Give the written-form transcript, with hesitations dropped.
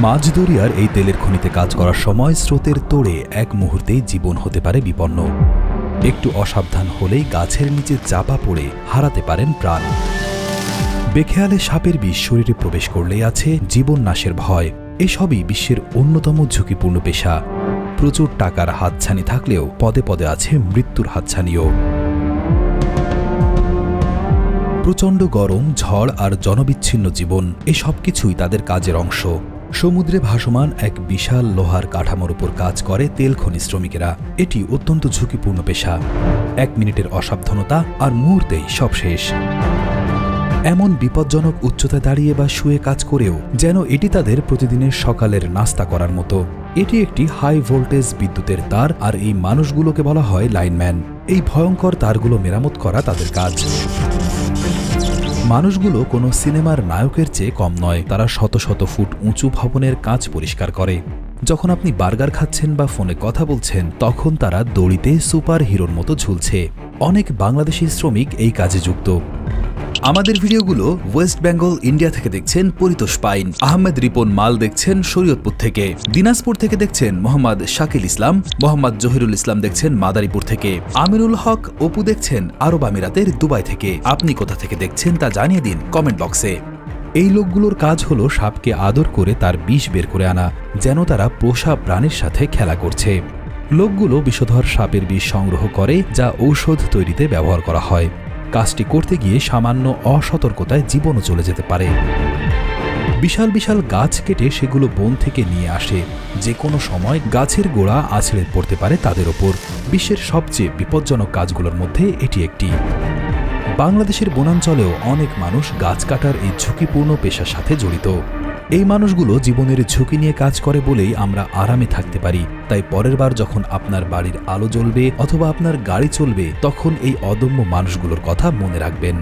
মাঝদরিয়ার এই তেলের খনিতে কাজ করার সময় স্রোতের তোড়ে এক মুহূর্তেই জীবন হতে পারে বিপন্ন। একটু অসাবধান হলেই গাছের নিচে চাপা পড়ে হারাতে পারেন প্রাণ। বেখেয়ালে সাপের বিষ শরীরে প্রবেশ করলেই আছে জীবন নাশের ভয়। এসবই বিশ্বের অন্যতম ঝুঁকিপূর্ণ পেশা। প্রচুর টাকার হাতছানি থাকলেও পদে পদে আছে মৃত্যুর হাতছানিও। প্রচণ্ড গরম, ঝড় আর জনবিচ্ছিন্ন জীবন, এসব কিছুই তাদের কাজের অংশ। সমুদ্রে ভাসমান এক বিশাল লোহার কাঠামোর উপর কাজ করে তেল খনি শ্রমিকেরা। এটি অত্যন্ত ঝুঁকিপূর্ণ পেশা। 1 মিনিটের অসাবধানতা আর মুহূর্তেই সব শেষ। এমন বিপজ্জনক উচ্চতায় দাঁড়িয়ে বা শুয়ে কাজ করেও যেন এটি তাদের প্রতিদিনের সকালের নাস্তা করার মতো। এটি একটি হাই ভোল্টেজ বিদ্যুতের তার, আর এই মানুষগুলোকে বলা হয় লাইনম্যান। এই ভয়ঙ্কর তারগুলো মেরামত করা তাদের কাজ। মানুষগুলো কোনো সিনেমার নায়কের চেয়ে কম নয়। তারা শত শত ফুট উঁচু ভবনের কাঁচ পরিষ্কার করে। যখন আপনি বার্গার খাচ্ছেন বা ফোনে কথা বলছেন, তখন তারা দড়িতে সুপার হিরোর মতো ঝুলছে। অনেক বাংলাদেশি শ্রমিক এই কাজে যুক্ত। আমাদের ভিডিওগুলো ওয়েস্ট বেঙ্গল, ইন্ডিয়া থেকে দেখছেন পরিতোষ পাইন, আহমেদ রিপন মাল দেখছেন শরীয়তপুর থেকে, দিনাজপুর থেকে দেখছেন মোহাম্মদ শাকিল ইসলাম, মোহাম্মদ জহিরুল ইসলাম দেখছেন মাদারীপুর থেকে, আমিনুল হক অপু দেখছেন আরব আমিরাতের দুবাই থেকে। আপনি কোথা থেকে দেখছেন তা জানিয়ে দিন কমেন্ট বক্সে। এই লোকগুলোর কাজ হলো সাপকে আদর করে তার বিষ বের করে আনা, যেন তারা পোষা প্রাণীর সাথে খেলা করছে। লোকগুলো বিষধর সাপের বিষ সংগ্রহ করে, যা ঔষধ তৈরিতে ব্যবহার করা হয়। কাজটি করতে গিয়ে সামান্য অসতর্কতায় জীবনও চলে যেতে পারে। বিশাল বিশাল গাছ কেটে সেগুলো বন থেকে নিয়ে আসে। যে কোনো সময় গাছের গোড়া আছড়ে পড়তে পারে তাদের ওপর। বিশ্বের সবচেয়ে বিপজ্জনক কাজগুলোর মধ্যে এটি একটি। বাংলাদেশের বনাঞ্চলেও অনেক মানুষ গাছ কাটার এই ঝুঁকিপূর্ণ পেশার সাথে জড়িত। এই মানুষগুলো জীবনের ঝুঁকি নিয়ে কাজ করে বলেই আমরা আরামে থাকতে পারি। তাই পরের বার যখন আপনার বাড়ির আলো জ্বলবে অথবা আপনার গাড়ি চলবে, তখন এই অদম্য মানুষগুলোর কথা মনে রাখবেন।